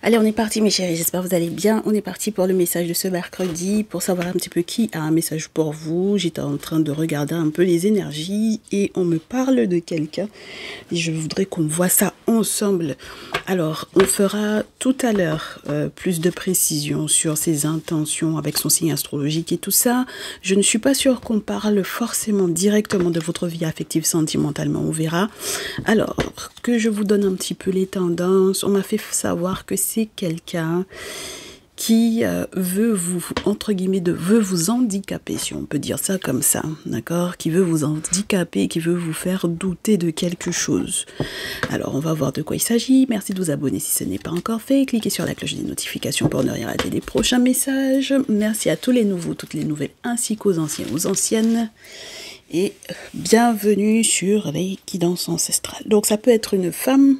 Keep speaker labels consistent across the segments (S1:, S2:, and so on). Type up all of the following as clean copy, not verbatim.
S1: Allez, on est parti mes chéris, j'espère que vous allez bien. On est parti pour le message de ce mercredi, pour savoir un petit peu qui a un message pour vous. J'étais en train de regarder un peu les énergies et on me parle de quelqu'un. Et je voudrais qu'on voit ça ensemble. Alors, on fera tout à l'heure plus de précision sur ses intentions avec son signe astrologique et tout ça. Je ne suis pas sûre qu'on parle forcément directement de votre vie affective sentimentalement, on verra. Alors, que je vous donne un petit peu les tendances. On m'a fait savoir que c'est quelqu'un qui veut vous, entre guillemets, veut vous handicaper, si on peut dire ça comme ça, d'accord? Qui veut vous handicaper, qui veut vous faire douter de quelque chose. Alors, on va voir de quoi il s'agit. Merci de vous abonner si ce n'est pas encore fait. Cliquez sur la cloche des notifications pour ne rien rater les prochains messages. Merci à tous les nouveaux, toutes les nouvelles, ainsi qu'aux anciens, aux anciennes. Et bienvenue sur les guidances ancestrales. Donc, ça peut être une femme.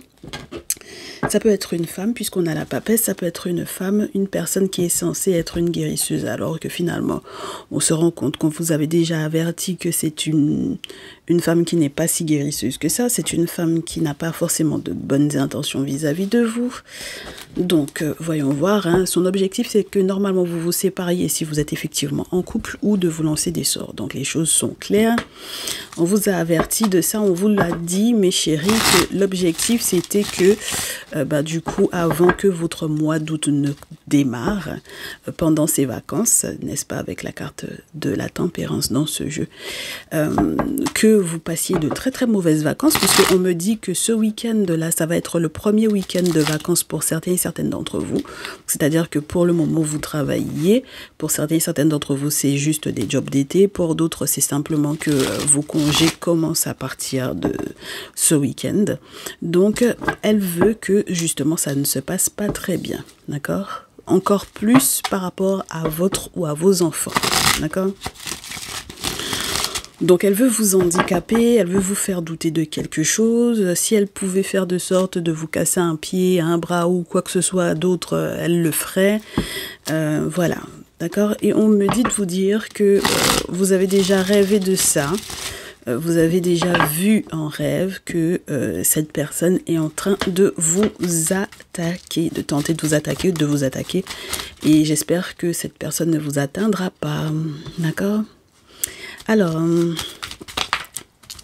S1: Ça peut être une femme, puisqu'on a la papesse, ça peut être une femme, une personne qui est censée être une guérisseuse, alors que finalement, on se rend compte qu'on vous avait déjà averti que c'est une femme qui n'est pas si guérisseuse que ça, c'est une femme qui n'a pas forcément de bonnes intentions vis-à-vis de vous. Donc, voyons voir, hein. Son objectif, c'est que normalement, vous vous sépariez si vous êtes effectivement en couple ou de vous lancer des sorts. Donc, les choses sont claires. On vous a averti de ça, on vous l'a dit, mes chéris, que l'objectif, c'était que du coup, avant que votre mois d'août ne démarre, pendant ces vacances, n'est-ce pas, avec la carte de la tempérance dans ce jeu, que vous passiez de très très mauvaises vacances, puisqu'on me dit que ce week-end-là, ça va être le premier week-end de vacances pour certains et certaines d'entre vous. C'est-à-dire que pour le moment, vous travaillez. Pour certains et certaines d'entre vous, c'est juste des jobs d'été. Pour d'autres, c'est simplement que vos congés commencent à partir de ce week-end. Donc, elle veut que justement ça ne se passe pas très bien, d'accord? Encore plus par rapport à votre ou à vos enfants, d'accord? Donc elle veut vous handicaper, elle veut vous faire douter de quelque chose. Si elle pouvait faire de sorte de vous casser un pied, un bras ou quoi que ce soit d'autre, elle le ferait. Voilà, d'accord? Et on me dit de vous dire que vous avez déjà rêvé de ça. Vous avez déjà vu en rêve que cette personne est en train de vous attaquer, de tenter de vous attaquer, de vous attaquer. Et j'espère que cette personne ne vous atteindra pas, d'accord? Alors,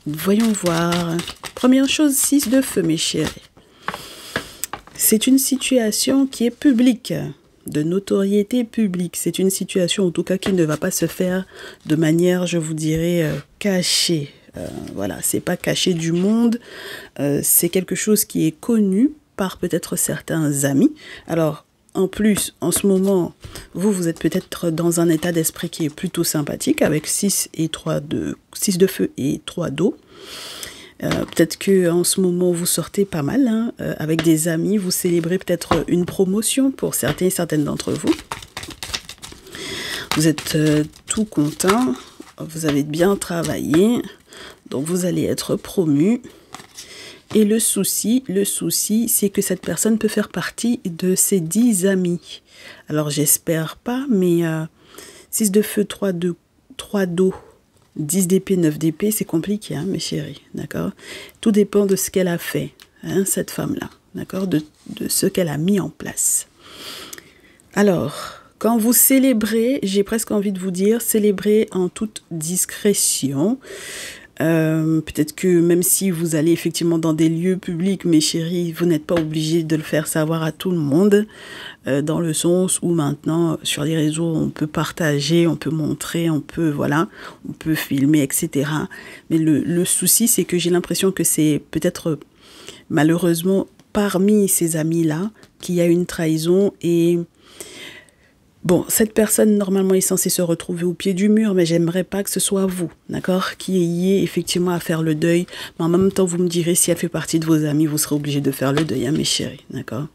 S1: voyons voir. Première chose, 6 de feu, mes chéris. C'est une situation qui est publique, de notoriété publique. C'est une situation, en tout cas, qui ne va pas se faire de manière, je vous dirais, cachée. Voilà, c'est pas caché du monde. C'est quelque chose qui est connu par peut-être certains amis. Alors, en plus, en ce moment, vous êtes peut-être dans un état d'esprit qui est plutôt sympathique avec 6 de feu et 3 d'eau. Peut-être qu'en ce moment, vous sortez pas mal, hein, avec des amis. Vous célébrez peut-être une promotion pour certains et certaines d'entre vous. Vous êtes tout content. Vous avez bien travaillé. Donc, vous allez être promu. Et le souci, c'est que cette personne peut faire partie de ses 10 amis. Alors, j'espère pas, mais 6 de feu, 3 d'eau, 10 d'épée, 9 d'épée, c'est compliqué, hein, mes chéris, d'accord? Tout dépend de ce qu'elle a fait, hein, cette femme-là, d'accord? De ce qu'elle a mis en place. Alors, quand vous célébrez, j'ai presque envie de vous dire, célébrez en toute discrétion. Peut-être que même si vous allez effectivement dans des lieux publics, mes chéris, vous n'êtes pas obligés de le faire savoir à tout le monde, dans le sens où maintenant, sur les réseaux, on peut partager, on peut montrer, on peut filmer, etc. Mais le souci, c'est que j'ai l'impression que c'est peut-être, malheureusement, parmi ces amis-là, qu'il y a une trahison et... Bon, cette personne, normalement, est censée se retrouver au pied du mur, mais j'aimerais pas que ce soit vous, d'accord, qui ayez effectivement à faire le deuil. Mais en même temps, vous me direz, si elle fait partie de vos amis, vous serez obligé de faire le deuil, hein, mes chéris, d'accord?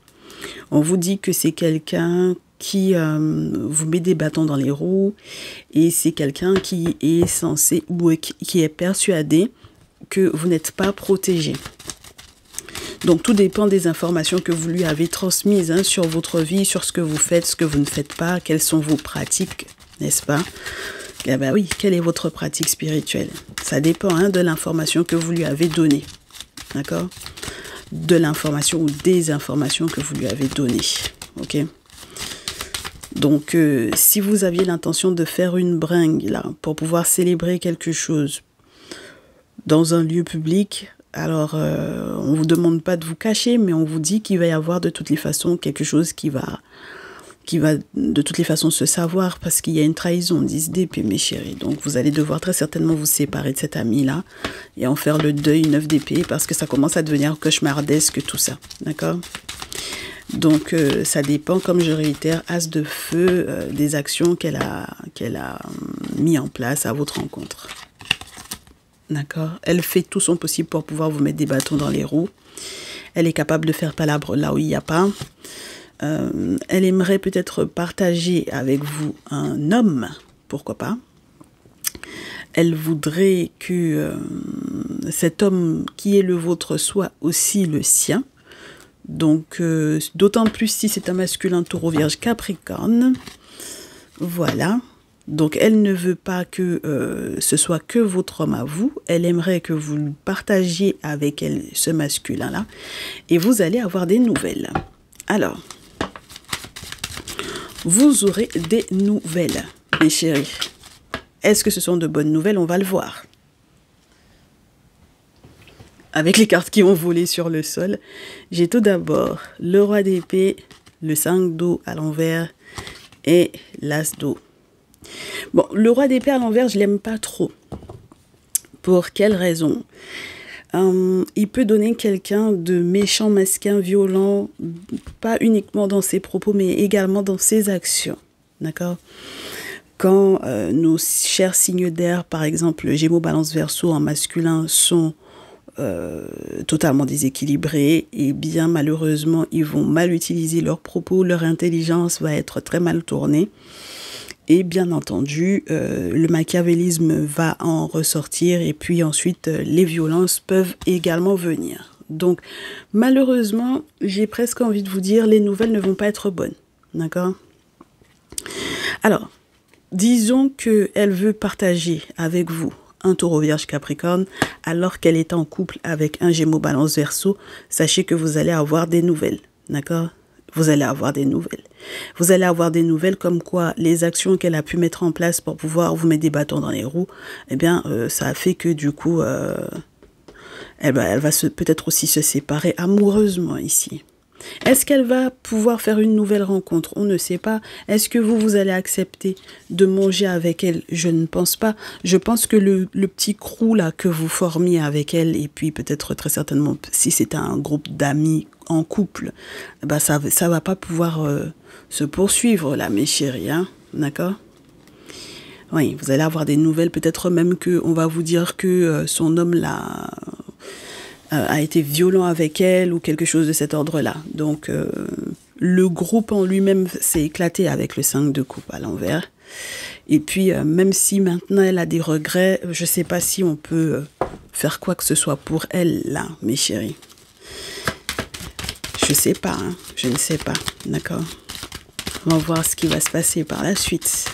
S1: On vous dit que c'est quelqu'un qui vous met des bâtons dans les roues et c'est quelqu'un qui est censé, ou qui est persuadé que vous n'êtes pas protégé. Donc, tout dépend des informations que vous lui avez transmises, hein, sur votre vie, sur ce que vous faites, ce que vous ne faites pas, quelles sont vos pratiques, n'est-ce pas? Eh bien oui, quelle est votre pratique spirituelle? Ça dépend, hein, de l'information que vous lui avez donnée, d'accord? de l'information ou des informations que vous lui avez données. Ok? Donc, si vous aviez l'intention de faire une bringue, là, pour pouvoir célébrer quelque chose dans un lieu public, alors, on ne vous demande pas de vous cacher, mais on vous dit qu'il va y avoir de toutes les façons quelque chose qui va de toutes les façons se savoir, parce qu'il y a une trahison, 10 d'épée, mes chéris. Donc, vous allez devoir très certainement vous séparer de cet ami-là et en faire le deuil 9 d'épée, parce que ça commence à devenir cauchemardesque, tout ça. D'accord? Donc, ça dépend, comme je réitère, As de feu, des actions qu'elle a mis en place à votre rencontre. D'accord? Elle fait tout son possible pour pouvoir vous mettre des bâtons dans les roues. Elle est capable de faire palabre là où il n'y a pas. Elle aimerait peut-être partager avec vous un homme, pourquoi pas. Elle voudrait que cet homme qui est le vôtre soit aussi le sien. Donc, d'autant plus si c'est un masculin taureau vierge capricorne. Voilà. Donc, elle ne veut pas que ce soit que votre homme à vous. Elle aimerait que vous partagiez avec elle ce masculin-là. Et vous allez avoir des nouvelles. Alors, vous aurez des nouvelles, mes chéris. Est-ce que ce sont de bonnes nouvelles? On va le voir. Avec les cartes qui ont volé sur le sol, j'ai tout d'abord le roi d'épée, le 5 d'eau à l'envers et l'as d'eau. Bon, le roi d'épée à l'envers, je l'aime pas trop. Pour quelle raison? Il peut donner quelqu'un de méchant, mesquin, violent, pas uniquement dans ses propos, mais également dans ses actions. D'accord? Quand nos chers signes d'air, par exemple, Gémeaux, Balance, Verseau en masculin, sont totalement déséquilibrés, et bien malheureusement, ils vont mal utiliser leurs propos, leur intelligence va être très mal tournée. Et bien entendu, le machiavélisme va en ressortir et puis ensuite, les violences peuvent également venir. Donc, malheureusement, j'ai presque envie de vous dire, les nouvelles ne vont pas être bonnes. D'accord? Alors, disons qu'elle veut partager avec vous un taureau vierge capricorne, alors qu'elle est en couple avec un Gémeaux balance verseau, sachez que vous allez avoir des nouvelles. D'accord? Vous allez avoir des nouvelles. Vous allez avoir des nouvelles comme quoi les actions qu'elle a pu mettre en place pour pouvoir vous mettre des bâtons dans les roues, eh bien, ça a fait que du coup, elle va peut-être aussi se séparer amoureusement ici. Est-ce qu'elle va pouvoir faire une nouvelle rencontre? On ne sait pas. Est-ce que vous allez accepter de manger avec elle? Je ne pense pas. Je pense que le petit crew là que vous formiez avec elle, et puis peut-être très certainement si c'est un groupe d'amis en couple, bah ça va pas pouvoir se poursuivre là, mes chéris, hein? D'accord? Oui, vous allez avoir des nouvelles, peut-être même qu'on va vous dire que son homme là a été violent avec elle ou quelque chose de cet ordre-là. Donc, le groupe en lui-même s'est éclaté avec le 5 de coupe à l'envers. Et puis, même si maintenant elle a des regrets, je ne sais pas si on peut faire quoi que ce soit pour elle, là, mes chéris. Je ne sais pas, hein, je ne sais pas, d'accord? On va voir ce qui va se passer par la suite.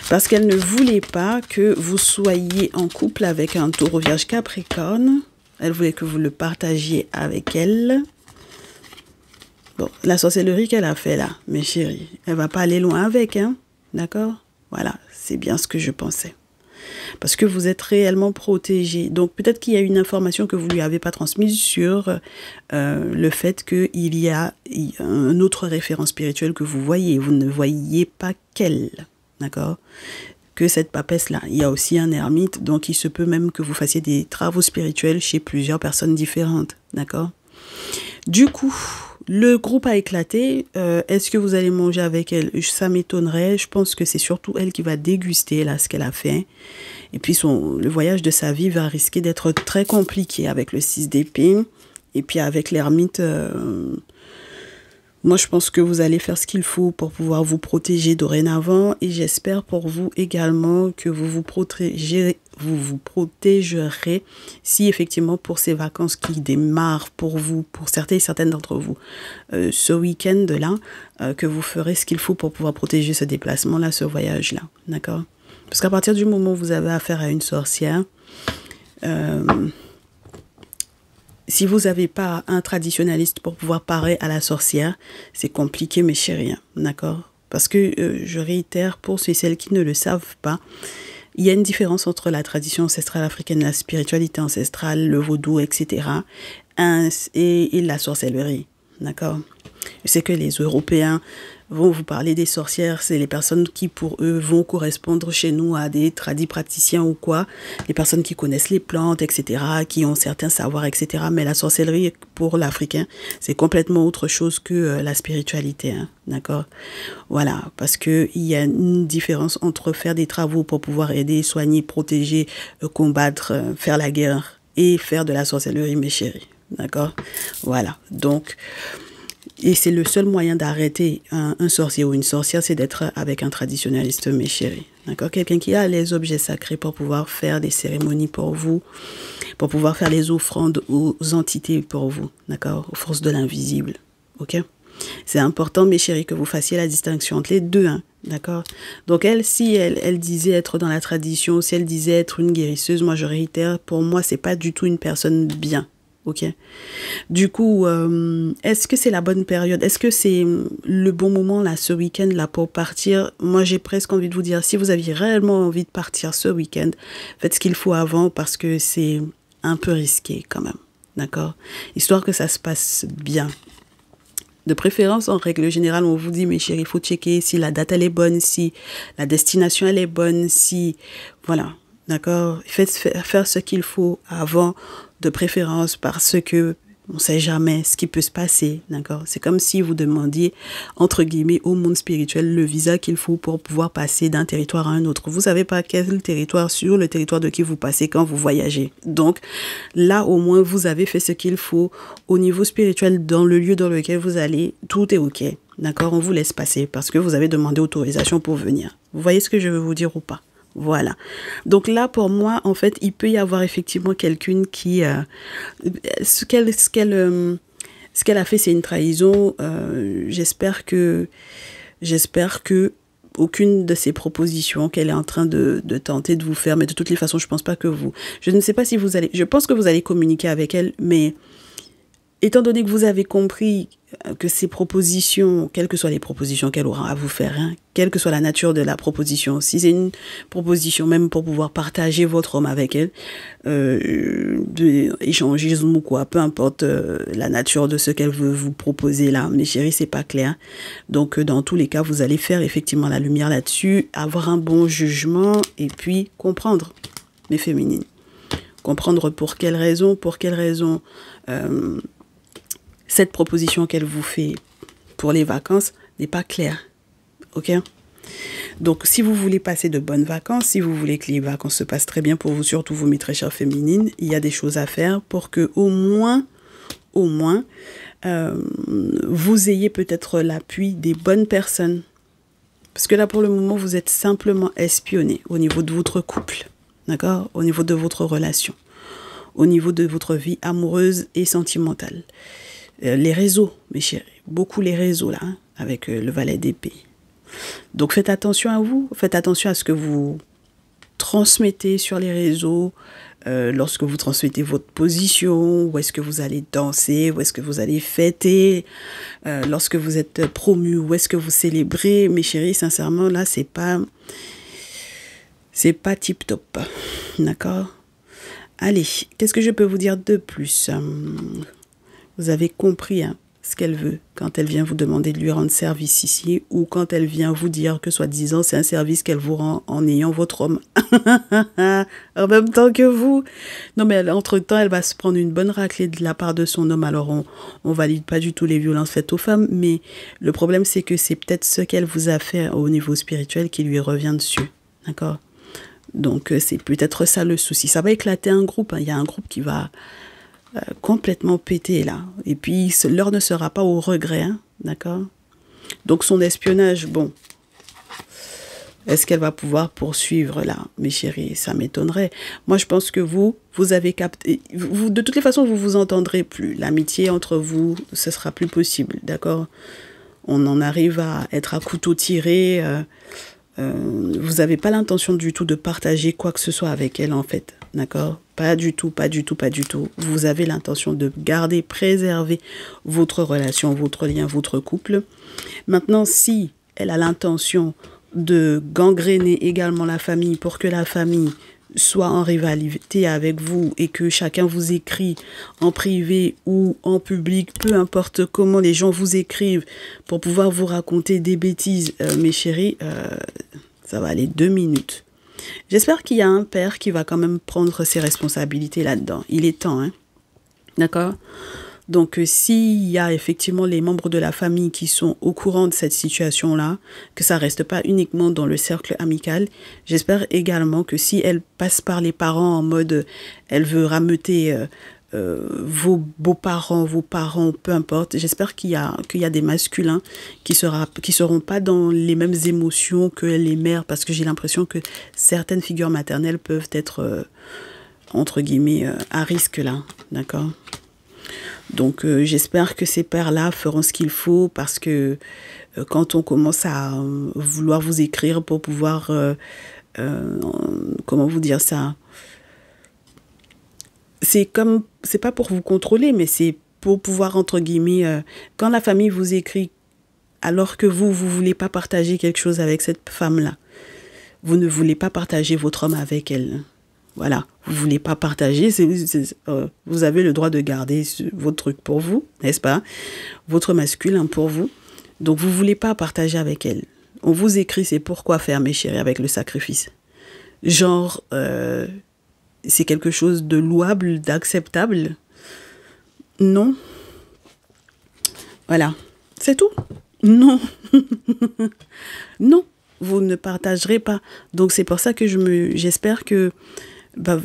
S1: Parce qu'elle ne voulait pas que vous soyez en couple avec un taureau vierge capricorne. Elle voulait que vous le partagiez avec elle. Bon, la sorcellerie qu'elle a fait là, mes chéris, elle va pas aller loin avec, hein? D'accord? Voilà, c'est bien ce que je pensais. Parce que vous êtes réellement protégés. Donc, peut-être qu'il y a une information que vous lui avez pas transmise sur le fait qu'il y a un autre référent spirituel que vous voyez. Vous ne voyez pas qu'elle, d'accord? Que cette papesse-là. Il y a aussi un ermite, donc il se peut même que vous fassiez des travaux spirituels chez plusieurs personnes différentes, d'accord? Du coup, le groupe a éclaté. Est-ce que vous allez manger avec elle? Ça m'étonnerait. Je pense que c'est surtout elle qui va déguster là ce qu'elle a fait. Et puis le voyage de sa vie va risquer d'être très compliqué avec le 6 d'épée. Et puis avec l'ermite... moi, je pense que vous allez faire ce qu'il faut pour pouvoir vous protéger dorénavant, et j'espère pour vous également que vous vous protégerez si effectivement pour ces vacances qui démarrent pour vous, pour certains et certaines d'entre vous, ce week-end-là, que vous ferez ce qu'il faut pour pouvoir protéger ce déplacement-là, ce voyage-là, d'accord? Parce qu'à partir du moment où vous avez affaire à une sorcière, si vous n'avez pas un traditionnaliste pour pouvoir parer à la sorcière, c'est compliqué, mes chéris, d'accord? Parce que, je réitère, pour ceux et celles qui ne le savent pas, il y a une différence entre la tradition ancestrale africaine, la spiritualité ancestrale, le vaudou, etc., et la sorcellerie, d'accord? Je sais que les Européens vont vous parler des sorcières, c'est les personnes qui, pour eux, vont correspondre chez nous à des tradis praticiens ou quoi, les personnes qui connaissent les plantes, etc., qui ont certains savoirs, etc. Mais la sorcellerie, pour l'Africain, c'est complètement autre chose que la spiritualité, hein, d'accord? Voilà, parce qu'il y a une différence entre faire des travaux pour pouvoir aider, soigner, protéger, combattre, faire la guerre et faire de la sorcellerie, mes chéris, d'accord? Voilà, donc... Et c'est le seul moyen d'arrêter un sorcier ou une sorcière, c'est d'être avec un traditionnaliste, mes chéris. D'accord? Quelqu'un qui a les objets sacrés pour pouvoir faire des cérémonies pour vous, pour pouvoir faire les offrandes aux entités pour vous. D'accord? Aux forces de l'invisible. Ok? C'est important, mes chéris, que vous fassiez la distinction entre les deux. Hein, d'accord? Donc, elle, si elle disait être dans la tradition, si elle disait être une guérisseuse, moi, je réitère, pour moi, c'est pas du tout une personne bien. Ok. Du coup, est-ce que c'est la bonne période? Est-ce que c'est le bon moment là, ce week-end là, pour partir? Moi, j'ai presque envie de vous dire, si vous aviez réellement envie de partir ce week-end, faites ce qu'il faut avant parce que c'est un peu risqué quand même, d'accord? Histoire que ça se passe bien. De préférence, en règle générale, on vous dit, mes chéris, il faut checker si la date elle est bonne, si la destination elle est bonne, si voilà, d'accord? Faites faire ce qu'il faut avant. De préférence parce que on ne sait jamais ce qui peut se passer, d'accord? C'est comme si vous demandiez, entre guillemets, au monde spirituel, le visa qu'il faut pour pouvoir passer d'un territoire à un autre. Vous ne savez pas quel territoire sur le territoire de qui vous passez quand vous voyagez. Donc, là, au moins, vous avez fait ce qu'il faut au niveau spirituel dans le lieu dans lequel vous allez. Tout est OK, d'accord? On vous laisse passer parce que vous avez demandé autorisation pour venir. Vous voyez ce que je veux vous dire ou pas? Voilà. Donc là, pour moi, en fait, il peut y avoir effectivement quelqu'un qui... ce qu'elle a fait, c'est une trahison. J'espère que aucune de ces propositions qu'elle est en train de tenter de vous faire, mais de toutes les façons, je pense pas que vous... Je ne sais pas si vous allez... Je pense que vous allez communiquer avec elle, mais étant donné que vous avez compris que ces propositions, quelles que soient les propositions qu'elle aura à vous faire, hein, quelle que soit la nature de la proposition, si c'est une proposition même pour pouvoir partager votre homme avec elle, d'échangisme ou quoi, peu importe la nature de ce qu'elle veut vous proposer là, mes chéris, c'est pas clair. Donc dans tous les cas, vous allez faire effectivement la lumière là-dessus, avoir un bon jugement et puis comprendre, mes féminines. Comprendre pour quelles raisons cette proposition qu'elle vous fait pour les vacances n'est pas claire. Ok? Donc, si vous voulez passer de bonnes vacances, si vous voulez que les vacances se passent très bien pour vous, surtout vous, mes très chères féminines, il y a des choses à faire pour que au moins, vous ayez peut-être l'appui des bonnes personnes. Parce que là, pour le moment, vous êtes simplement espionné au niveau de votre couple. D'accord? Au niveau de votre relation. Au niveau de votre vie amoureuse et sentimentale. Les réseaux, mes chéris, beaucoup les réseaux là, hein, avec le valet d'épée. Donc faites attention à vous, faites attention à ce que vous transmettez sur les réseaux, lorsque vous transmettez votre position, où est-ce que vous allez danser, où est-ce que vous allez fêter, lorsque vous êtes promu, où est-ce que vous célébrez, mes chéris, sincèrement, là, c'est pas tip top, d'accord? Allez, qu'est-ce que je peux vous dire de plus? Vous avez compris hein, ce qu'elle veut quand elle vient vous demander de lui rendre service ici ou quand elle vient vous dire que soi-disant c'est un service qu'elle vous rend en ayant votre homme en même temps que vous. Non mais entre-temps, elle va se prendre une bonne raclée de la part de son homme. Alors on valide pas du tout les violences faites aux femmes, mais le problème c'est que c'est peut-être ce qu'elle vous a fait au niveau spirituel qui lui revient dessus. D'accord? Donc c'est peut-être ça le souci. Ça va éclater un groupe. Hein. Il y a un groupe qui va... complètement pété là. Et puis, l'heure ne sera pas au regret, hein, d'accord? Donc, son espionnage, bon, est-ce qu'elle va pouvoir poursuivre là? Mes chéris, ça m'étonnerait. Moi, je pense que vous avez capté... de toutes les façons, vous vous entendrez plus. L'amitié entre vous, ce sera plus possible, d'accord? On en arrive à être à couteau tiré. Vous n'avez pas l'intention du tout de partager quoi que ce soit avec elle, en fait. D'accord? Pas du tout, pas du tout, pas du tout. Vous avez l'intention de garder, préserver votre relation, votre lien, votre couple. Maintenant, si elle a l'intention de gangréner également la famille pour que la famille soit en rivalité avec vous et que chacun vous écrit en privé ou en public, peu importe comment les gens vous écrivent pour pouvoir vous raconter des bêtises, mes chéris, ça va aller 2 minutes. J'espère qu'il y a un père qui va quand même prendre ses responsabilités là-dedans. Il est temps, hein? D'accord? Donc, s'il y a effectivement les membres de la famille qui sont au courant de cette situation-là, que ça reste pas uniquement dans le cercle amical, j'espère également que si elle passe par les parents en mode, elle veut rameuter vos beaux-parents, vos parents, peu importe, j'espère qu'il y a des masculins qui seront pas dans les mêmes émotions que les mères, parce que j'ai l'impression que certaines figures maternelles peuvent être, entre guillemets, à risque là, d'accord? Donc, j'espère que ces pères-là feront ce qu'il faut parce que quand on commence à vouloir vous écrire pour pouvoir, comment vous dire ça, c'est pas pour vous contrôler, mais c'est pour pouvoir, entre guillemets, quand la famille vous écrit alors que vous voulez pas partager quelque chose avec cette femme-là, vous ne voulez pas partager votre homme avec elle. Voilà, vous voulez pas partager, vous avez le droit de garder votre truc pour vous, n'est-ce pas? Votre masculin pour vous. Donc, vous voulez pas partager avec elle. On vous écrit, c'est pourquoi faire, mes chéris, avec le sacrifice. Genre, c'est quelque chose de louable, d'acceptable? Non. Voilà, c'est tout. Non. Non, vous ne partagerez pas. Donc, c'est pour ça que j'espère que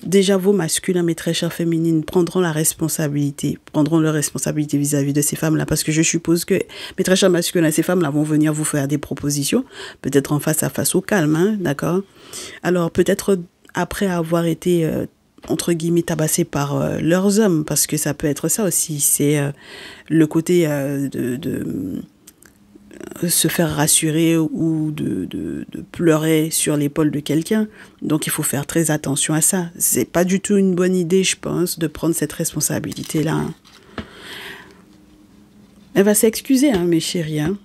S1: déjà vos masculins, mes très chères féminines, prendront leur responsabilité vis-à-vis de ces femmes-là, parce que je suppose que mes très chers masculins, ces femmes-là vont venir vous faire des propositions, peut-être en face à face au calme, hein, d'accord? Alors peut-être après avoir été entre guillemets tabassés par leurs hommes, parce que ça peut être ça aussi, c'est le côté de se faire rassurer ou de pleurer sur l'épaule de quelqu'un. Donc, il faut faire très attention à ça. C'est pas du tout une bonne idée, je pense, de prendre cette responsabilité-là. Elle va s'excuser, hein, mes chéris. Hein.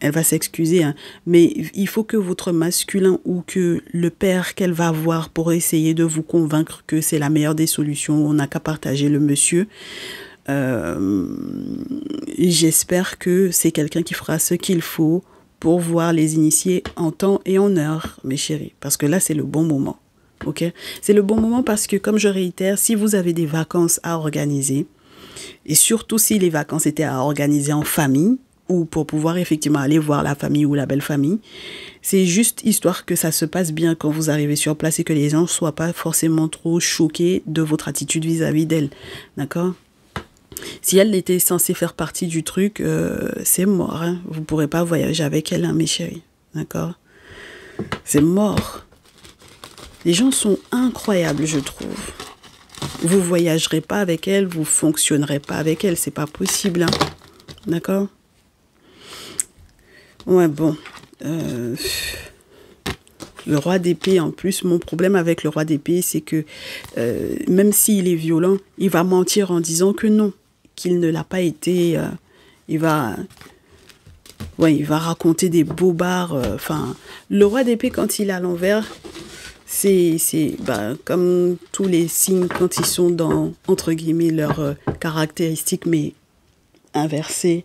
S1: Elle va s'excuser. Hein. Mais il faut que votre masculin ou que le père qu'elle va voir pour essayer de vous convaincre que c'est la meilleure des solutions, on n'a qu'à partager le monsieur. J'espère que c'est quelqu'un qui fera ce qu'il faut pour voir les initiés en temps et en heure, mes chéris. Parce que là, c'est le bon moment. Ok? C'est le bon moment parce que, comme je réitère, si vous avez des vacances à organiser, et surtout si les vacances étaient à organiser en famille, ou pour pouvoir effectivement aller voir la famille ou la belle famille, c'est juste histoire que ça se passe bien quand vous arrivez sur place et que les gens ne soient pas forcément trop choqués de votre attitude vis-à-vis d'elle. D'accord? Si elle était censée faire partie du truc, c'est mort. Hein. Vous ne pourrez pas voyager avec elle, hein, mes chéris. D'accord? C'est mort. Les gens sont incroyables, je trouve. Vous ne voyagerez pas avec elle, vous ne fonctionnerez pas avec elle. C'est pas possible. Hein. D'accord? Ouais, bon. Le roi d'épée, en plus, mon problème avec le roi d'épée, c'est que même s'il est violent, il va mentir en disant que non, qu'il ne l'a pas été. Il va raconter des bobards. Enfin, le roi d'épée, quand il est à l'envers, c'est comme tous les signes quand ils sont dans, entre guillemets, leurs caractéristiques, mais inversées.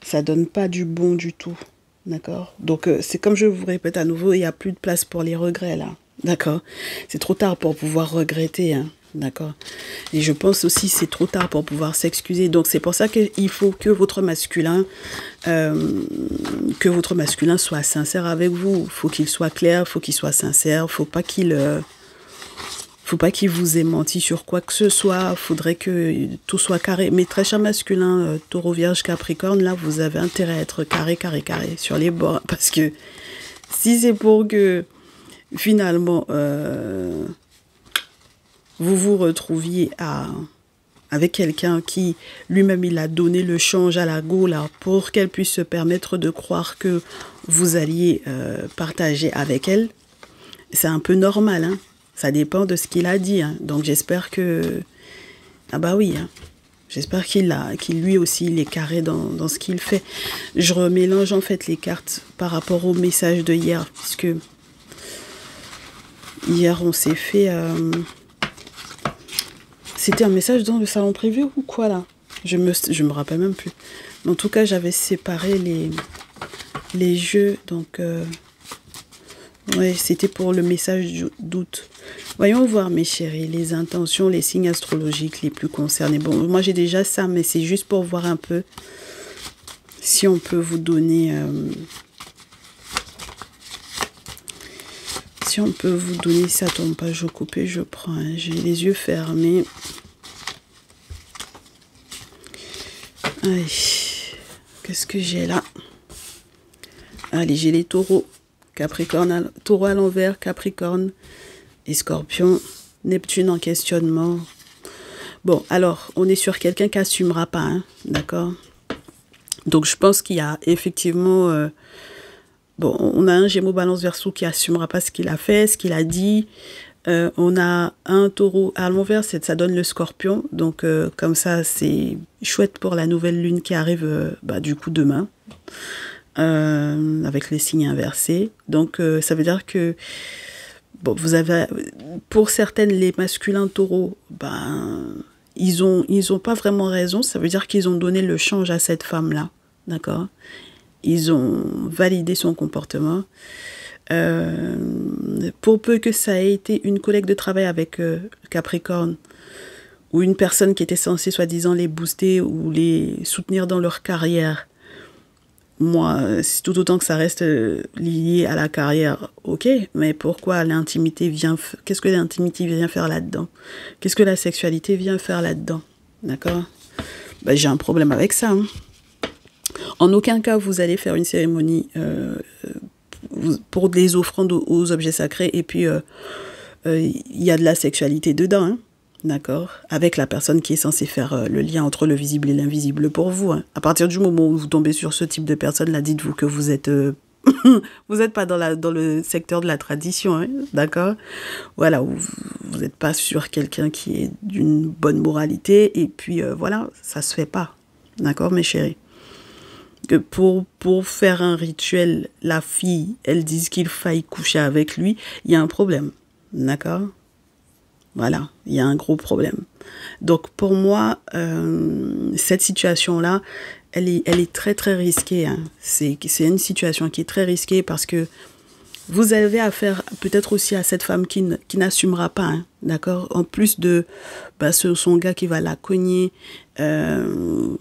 S1: Ça donne pas du bon du tout. D'accord? Donc, c'est comme je vous répète à nouveau, il n'y a plus de place pour les regrets, là. D'accord? C'est trop tard pour pouvoir regretter, hein. D'accord? Et je pense aussi c'est trop tard pour pouvoir s'excuser. Donc, c'est pour ça qu'il faut que votre masculin soit sincère avec vous. Il faut qu'il soit clair, il faut qu'il soit sincère, faut pas qu'il vous ait menti sur quoi que ce soit. Faudrait que tout soit carré. Mais très cher masculin, taureau, vierge, capricorne, là, vous avez intérêt à être carré sur les bords. Parce que si c'est pour que, finalement, vous vous retrouviez avec quelqu'un qui, lui-même, il a donné le change à la go, là, pour qu'elle puisse se permettre de croire que vous alliez partager avec elle, c'est un peu normal, hein. Ça dépend de ce qu'il a dit. Hein. Donc j'espère que... Ah bah oui, hein. J'espère qu'il lui aussi, il est carré dans ce qu'il fait. Je remélange en fait les cartes par rapport au message de hier, puisque hier on s'est fait... C'était un message dans le salon privé ou quoi là? Je me rappelle même plus. En tout cas, j'avais séparé les jeux, donc... ouais, c'était pour le message d'août. Voyons voir, mes chéris, les intentions, les signes astrologiques les plus concernés. Bon, moi, j'ai déjà ça, mais c'est juste pour voir un peu si on peut vous donner... si on peut vous donner... Ça tombe pas, je coupe et je prends. Hein. J'ai les yeux fermés. Allez, qu'est-ce que j'ai là? Allez, j'ai les taureaux. Capricorne, taureau à l'envers, Capricorne et Scorpion, Neptune en questionnement. Bon, alors, on est sur quelqu'un qui assumera pas, hein, d'accord? Donc, je pense qu'il y a effectivement... bon, on a un Gémeaux Balance Verseau qui assumera pas ce qu'il a fait, ce qu'il a dit. On a un taureau à l'envers, ça donne le Scorpion. Donc, comme ça, c'est chouette pour la nouvelle lune qui arrive, du coup, demain. Avec les signes inversés. Donc, ça veut dire que bon, vous avez, pour certaines, les masculins taureaux, ils ont pas vraiment raison. Ça veut dire qu'ils ont donné le change à cette femme-là, d'accord? Ils ont validé son comportement. Pour peu que ça ait été une collègue de travail avec Capricorne, ou une personne qui était censée soi-disant les booster ou les soutenir dans leur carrière, moi, c'est tout autant que ça reste lié à la carrière, ok, mais pourquoi l'intimité vient... Qu'est-ce que l'intimité vient faire là-dedans? Qu'est-ce que la sexualité vient faire là-dedans? D'accord? J'ai un problème avec ça. Hein. En aucun cas, vous allez faire une cérémonie pour des offrandes aux objets sacrés et puis il y a de la sexualité dedans, hein. D'accord, avec la personne qui est censée faire le lien entre le visible et l'invisible pour vous. Hein. À partir du moment où vous tombez sur ce type de personne, là, dites-vous que vous êtes, vous n'êtes pas dans le secteur de la tradition, hein, d'accord. Voilà, vous n'êtes pas sur quelqu'un qui est d'une bonne moralité et puis voilà, ça se fait pas, d'accord, mes chéris. Que pour faire un rituel, la fille, elle dit qu'il faille coucher avec lui, il y a un problème, d'accord. Voilà, il y a un gros problème. Donc pour moi, cette situation-là, elle est très très risquée. Hein. C'est une situation qui est très risquée parce que vous avez affaire peut-être aussi à cette femme qui n'assumera pas, hein, d'accord? En plus de son gars qui va la cogner, elle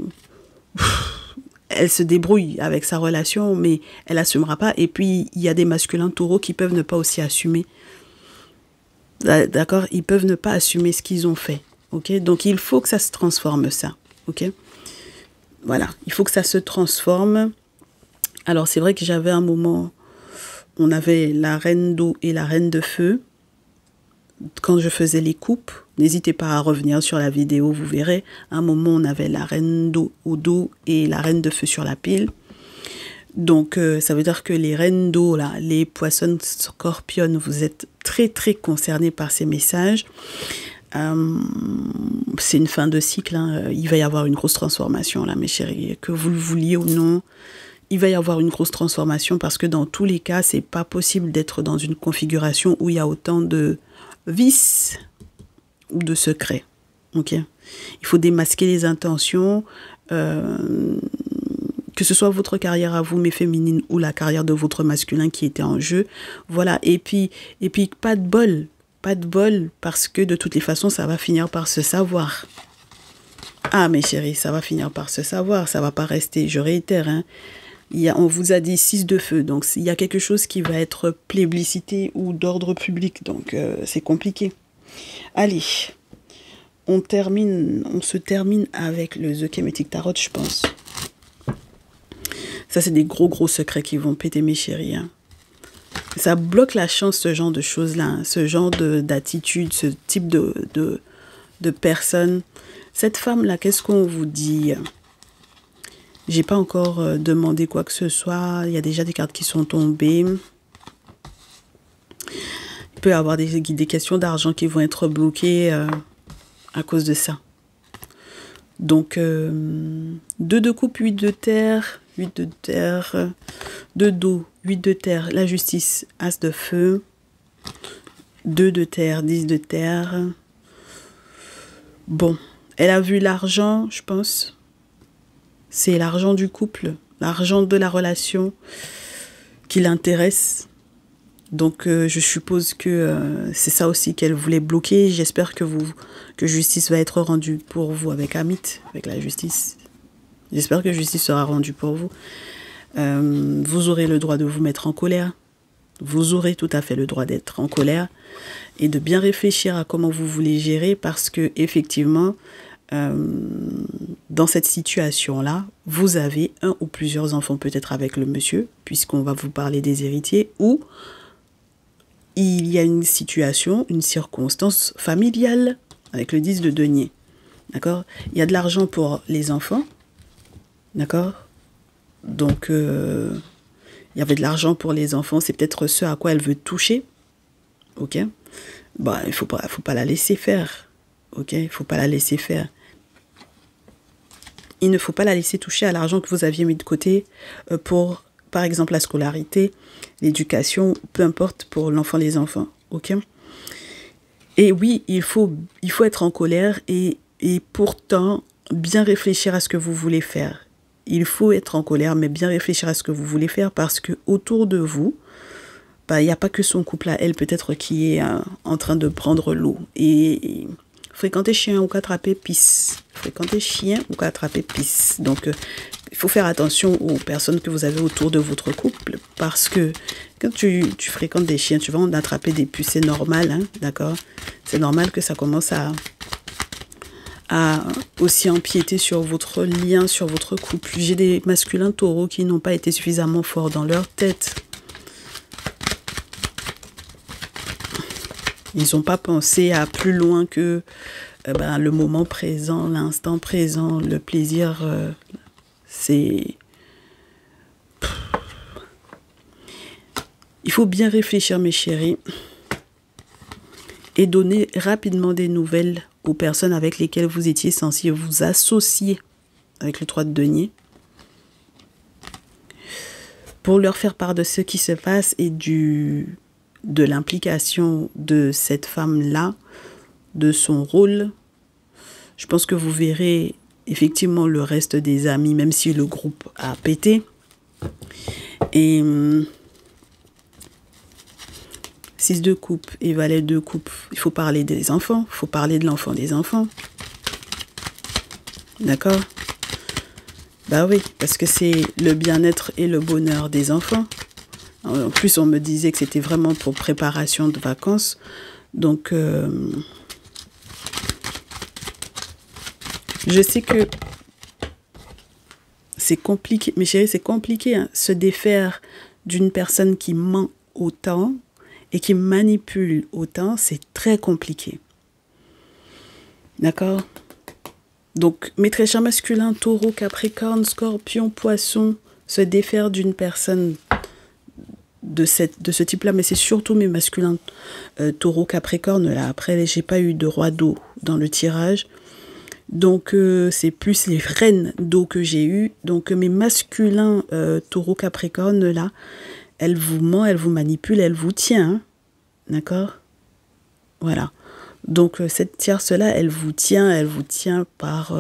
S1: se débrouille avec sa relation, mais elle n'assumera pas. Et puis, il y a des masculins taureaux qui peuvent ne pas aussi assumer. D'accord, ils peuvent ne pas assumer ce qu'ils ont fait, ok? Donc, il faut que ça se transforme, ça, ok? Voilà, il faut que ça se transforme. Alors, c'est vrai que j'avais un moment, on avait la reine d'eau et la reine de feu. Quand je faisais les coupes, n'hésitez pas à revenir sur la vidéo, vous verrez. À un moment, on avait la reine d'eau au dos et la reine de feu sur la pile. Donc, ça veut dire que les reines d'eau, là, les poissons scorpionnes, vous êtes très, très concernés par ces messages. C'est une fin de cycle. Hein. Il va y avoir une grosse transformation, là, mes chéris. Que vous le vouliez ou non, il va y avoir une grosse transformation parce que dans tous les cas, c'est pas possible d'être dans une configuration où il y a autant de vices ou de secrets. Ok? Il faut démasquer les intentions, que ce soit votre carrière à vous, mais féminine, ou la carrière de votre masculin qui était en jeu. Voilà, et puis pas de bol, parce que de toutes les façons, ça va finir par se savoir. Ah, mes chéris, ça va finir par se savoir, ça va pas rester, je réitère, hein. On vous a dit 6 de feu, donc il y a quelque chose qui va être plébiscité ou d'ordre public, donc c'est compliqué. Allez, on se termine avec le The Kemetic Tarot, je pense. Ça, c'est des gros secrets qui vont péter, mes chéris. Hein. Ça bloque la chance, ce genre de choses-là, hein, ce genre d'attitude, ce type de personne. Cette femme-là, qu'est-ce qu'on vous dit? J'ai pas encore demandé quoi que ce soit. Il y a déjà des cartes qui sont tombées. peut y avoir des questions d'argent qui vont être bloquées à cause de ça. Donc, 2 de coupe, 8 de terre, 8 de terre, 2 d'eau, 8 de terre, la justice, as de feu, 2 de terre, 10 de terre. Bon, elle a vu l'argent, je pense. C'est l'argent du couple, l'argent de la relation qui l'intéresse. Donc, je suppose que c'est ça aussi qu'elle voulait bloquer. J'espère que justice va être rendue pour vous avec Amit, avec la justice. J'espère que justice sera rendue pour vous. Vous aurez le droit de vous mettre en colère. Vous aurez tout à fait le droit d'être en colère et de bien réfléchir à comment vous voulez gérer parce que effectivement, dans cette situation-là, vous avez un ou plusieurs enfants peut-être avec le monsieur, puisqu'on va vous parler des héritiers, ou il y a une situation, une circonstance familiale avec le 10 de denier. D'accord? Il y a de l'argent pour les enfants. D'accord? Donc, il y avait de l'argent pour les enfants. C'est peut-être ce à quoi elle veut toucher. Ok? Bah, il faut pas la laisser faire. Ok? Il faut pas la laisser faire. Il ne faut pas la laisser toucher à l'argent que vous aviez mis de côté pour, par exemple, la scolarité, l'éducation, peu importe pour l'enfant, les enfants. Ok? Et oui, il faut être en colère et pourtant bien réfléchir à ce que vous voulez faire. Il faut être en colère, mais bien réfléchir à ce que vous voulez faire parce que autour de vous, bah, il n'y a pas que son couple à elle peut-être qui est en train de prendre l'eau. Et fréquenter chien ou qu'attraper pisse. Fréquenter chien ou qu'attraper pisse. Donc, il faut faire attention aux personnes que vous avez autour de votre couple parce que quand tu fréquentes des chiens, tu vas en attraper des puces. C'est normal, hein, d'accord? C'est normal que ça commence à aussi empiéter sur votre lien, sur votre couple. J'ai des masculins taureaux qui n'ont pas été suffisamment forts dans leur tête. Ils n'ont pas pensé à plus loin que le moment présent, l'instant présent, le plaisir. C'est... Il faut bien réfléchir, mes chéris, et donner rapidement des nouvelles aux personnes avec lesquelles vous étiez censés vous associer avec le 3 de denier pour leur faire part de ce qui se passe et de l'implication de cette femme-là, de son rôle. Je pense que vous verrez effectivement le reste des amis, même si le groupe a pété. Et 6 de coupe et valet de coupe. Il faut parler des enfants. Il faut parler de l'enfant des enfants. D'accord? Bah oui, parce que c'est le bien-être et le bonheur des enfants. En plus, on me disait que c'était vraiment pour préparation de vacances. Donc, je sais que c'est compliqué. Mes chéris, c'est compliqué, hein, se défaire d'une personne qui ment autant et qui manipule autant, c'est très compliqué. D'accord? Donc, mes très chers masculins, taureau, capricorne, scorpion, poisson, se défaire d'une personne de ce type-là, mais c'est surtout mes masculins taureau, capricorne, là. Après, j'ai pas eu de roi d'eau dans le tirage. Donc, c'est plus les reines d'eau que j'ai eu. Donc, mes masculins taureau, capricorne, là, elle vous ment, elle vous manipule, elle vous tient. Hein. D'accord? Voilà. Donc, cette tierce-là, elle vous tient par...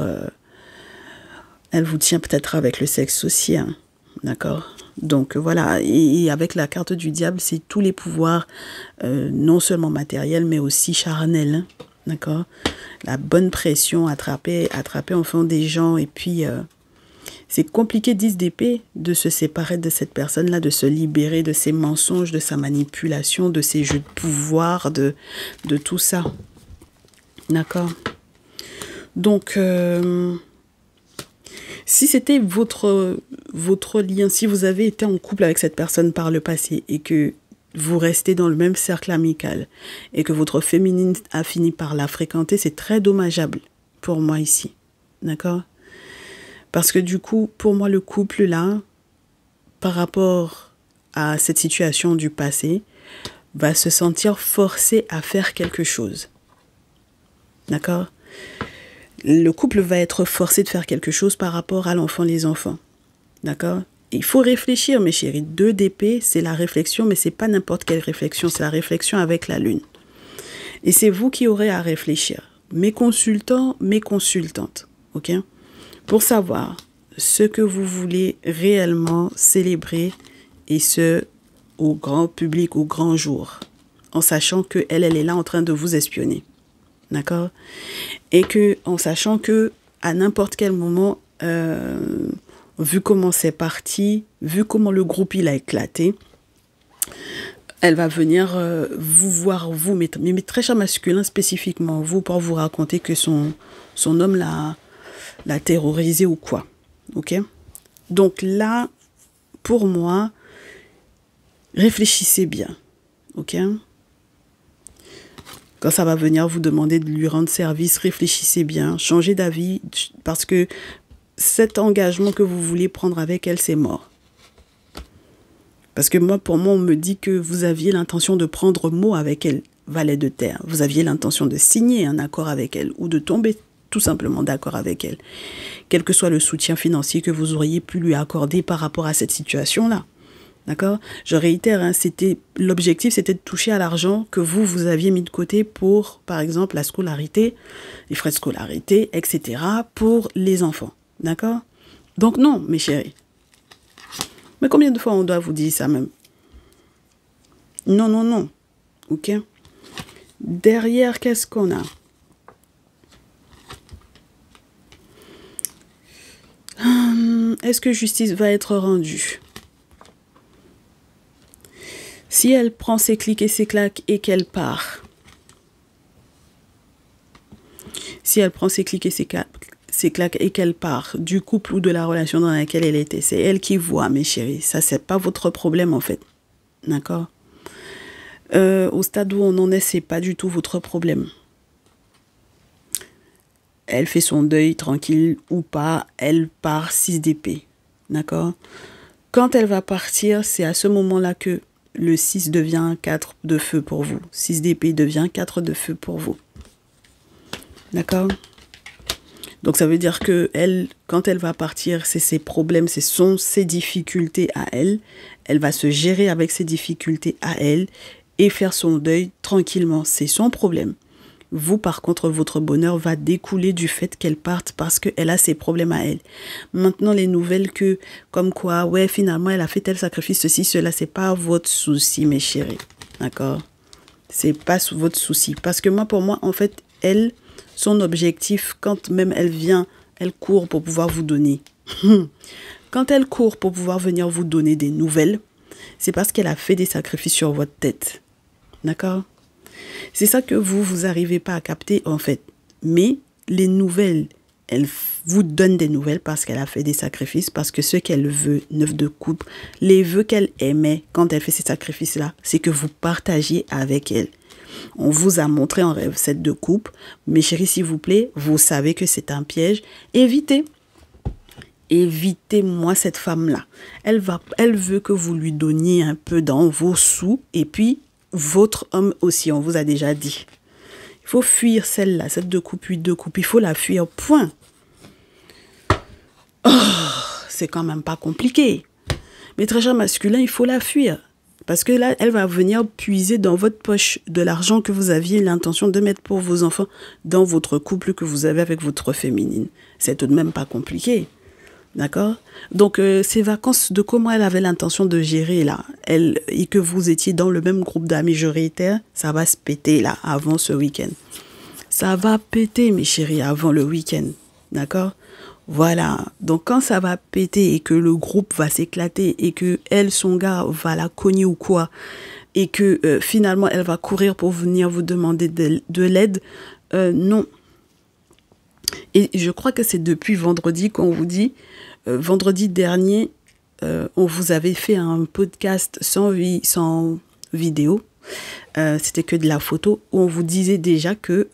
S1: elle vous tient peut-être avec le sexe aussi. Hein. D'accord? Donc, voilà. Et avec la carte du diable, c'est tous les pouvoirs, non seulement matériels, mais aussi charnels. Hein. D'accord? La bonne pression, attraper enfin des gens. Et puis... c'est compliqué, 10 d'épée, de se séparer de cette personne-là, de se libérer de ses mensonges, de sa manipulation, de ses jeux de pouvoir, de tout ça. D'accord? Donc, si c'était votre lien, si vous avez été en couple avec cette personne par le passé et que vous restez dans le même cercle amical et que votre féminine a fini par la fréquenter, c'est très dommageable pour moi ici. D'accord? Parce que du coup, pour moi, le couple là, par rapport à cette situation du passé, va se sentir forcé à faire quelque chose. D'accord? Le couple va être forcé de faire quelque chose par rapport à l'enfant, les enfants. D'accord? Il faut réfléchir, mes chéris. 2 d'épée, c'est la réflexion, mais c'est pas n'importe quelle réflexion, c'est la réflexion avec la lune. Et c'est vous qui aurez à réfléchir. Mes consultants, mes consultantes, ok? Pour savoir ce que vous voulez réellement célébrer et ce, au grand public, au grand jour, en sachant qu'elle est là en train de vous espionner. D'accord? Et que, en sachant que à n'importe quel moment, vu comment c'est parti, vu comment le groupe il a éclaté, elle va venir vous voir, vous, mais très cher masculin spécifiquement, vous, pour vous raconter que son homme l'a terrorisé ou quoi. Ok? Donc là, pour moi, réfléchissez bien. Ok? Quand ça va venir vous demander de lui rendre service, réfléchissez bien, changez d'avis, parce que cet engagement que vous voulez prendre avec elle, c'est mort. Parce que moi, pour moi, on me dit que vous aviez l'intention de prendre mot avec elle, valet de terre. Vous aviez l'intention de signer un accord avec elle ou de tomber tout simplement d'accord avec elle. Quel que soit le soutien financier que vous auriez pu lui accorder par rapport à cette situation-là. D'accord? Je réitère, hein, l'objectif, c'était de toucher à l'argent que vous aviez mis de côté pour, par exemple, la scolarité, les frais de scolarité, etc., pour les enfants. D'accord? Donc non, mes chéris. Mais combien de fois on doit vous dire ça même? Non, non, non. Ok? Derrière, qu'est-ce qu'on a? Est-ce que justice va être rendue? Si elle prend ses clics et ses claques et qu'elle part. Si elle prend ses clics et ses claques et qu'elle part du couple ou de la relation dans laquelle elle était, c'est elle qui voit, mes chéris. Ça, c'est pas votre problème, en fait. D'accord? Au stade où on en est, c'est pas du tout votre problème. Elle fait son deuil tranquille ou pas, elle part 6 d'épée. D'accord? Quand elle va partir, c'est à ce moment-là que le 6 devient 4 de feu pour vous. 6 d'épée devient 4 de feu pour vous. D'accord? Donc ça veut dire que elle, quand elle va partir, c'est ses problèmes, ses difficultés à elle. Elle va se gérer avec ses difficultés à elle et faire son deuil tranquillement. C'est son problème. Vous, par contre, votre bonheur va découler du fait qu'elle parte parce qu'elle a ses problèmes à elle. Maintenant, les nouvelles que, comme quoi, ouais, finalement, elle a fait tel sacrifice, ceci, cela, c'est pas votre souci, mes chéris. D'accord? C'est pas votre souci. Parce que moi, pour moi, en fait, elle, son objectif, quand même elle vient, elle court pour pouvoir vous donner. Quand elle court pour pouvoir venir vous donner des nouvelles, c'est parce qu'elle a fait des sacrifices sur votre tête. D'accord? C'est ça que vous n'arrivez pas à capter, en fait. Mais les nouvelles, elle vous donne des nouvelles parce qu'elle a fait des sacrifices, parce que ce qu'elle veut, 9 de coupe, les vœux qu'elle aimait quand elle fait ces sacrifices-là, c'est que vous partagiez avec elle. On vous a montré en rêve 7 de coupe. Mes chéris, s'il vous plaît, vous savez que c'est un piège. Évitez. Évitez-moi cette femme-là. Elle veut que vous lui donniez un peu dans vos sous et puis votre homme aussi, on vous a déjà dit. Il faut fuir celle-là, 7 de coupe, 8 de coupe. Il faut la fuir, point. Oh, c'est quand même pas compliqué. Mais très cher masculin, il faut la fuir. Parce que là, elle va venir puiser dans votre poche de l'argent que vous aviez l'intention de mettre pour vos enfants dans votre couple que vous avez avec votre féminine. C'est tout de même pas compliqué. D'accord? Donc, ces vacances, de comment elle avait l'intention de gérer, là, et que vous étiez dans le même groupe d'amis, je réitère, ça va se péter, là, avant ce week-end. Ça va péter, mes chéris, avant le week-end. D'accord? Voilà. Donc, quand ça va péter et que le groupe va s'éclater et que elle, son gars, va la cogner ou quoi, et que finalement, elle va courir pour venir vous demander de l'aide, non. Et je crois que c'est depuis vendredi qu'on vous dit, vendredi dernier, on vous avait fait un podcast sans vidéo. c'était que de la photo, où on vous disait déjà que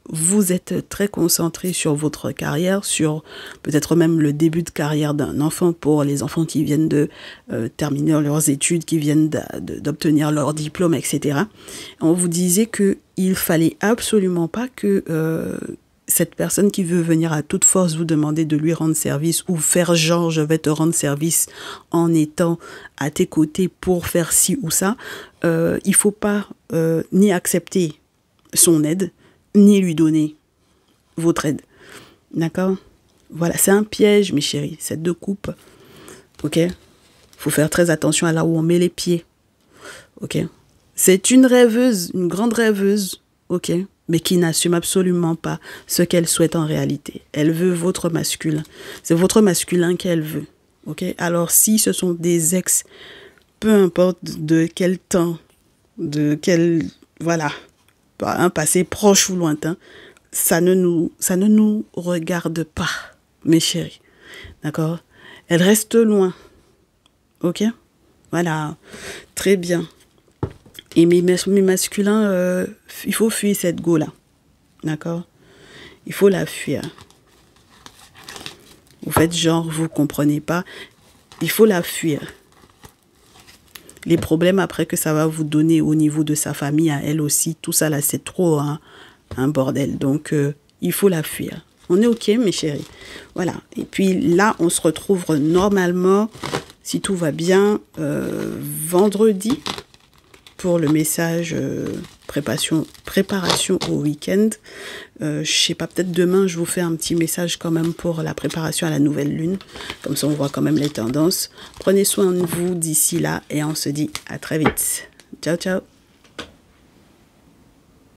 S1: vous êtes très concentré sur votre carrière, sur peut-être même le début de carrière d'un enfant, pour les enfants qui viennent de terminer leurs études, qui viennent d'obtenir leur diplôme, etc. On vous disait qu'il fallait absolument pas que cette personne qui veut venir à toute force vous demander de lui rendre service, ou faire genre je vais te rendre service en étant à tes côtés pour faire ci ou ça, il faut pas ni accepter son aide, ni lui donner votre aide. D'accord? Voilà, c'est un piège, mes chéris, cette deux coupes. Ok? Faut faire très attention à là où on met les pieds. Ok? C'est une rêveuse, une grande rêveuse. Ok? Mais qui n'assume absolument pas ce qu'elle souhaite en réalité. Elle veut votre masculin. C'est votre masculin qu'elle veut. Ok? Alors, si ce sont des ex, peu importe de quel temps, de quel, voilà, un passé proche ou lointain, ça ne nous regarde pas, mes chéris. D'accord? Elle reste loin. Ok? Voilà. Très bien. Et mes masculins, il faut fuir cette go-là. D'accord? Il faut la fuir. Vous faites genre, vous ne comprenez pas. Il faut la fuir. Les problèmes après que ça va vous donner au niveau de sa famille, à elle aussi, tout ça là, c'est trop un bordel. Donc, il faut la fuir. On est OK, mes chéris. Voilà. Et puis là, on se retrouve normalement, si tout va bien, vendredi, pour le message préparation au week-end. Je sais pas, peut-être demain, je vous fais un petit message quand même pour la préparation à la nouvelle lune. Comme ça, on voit quand même les tendances. Prenez soin de vous d'ici là et on se dit à très vite. Ciao, ciao.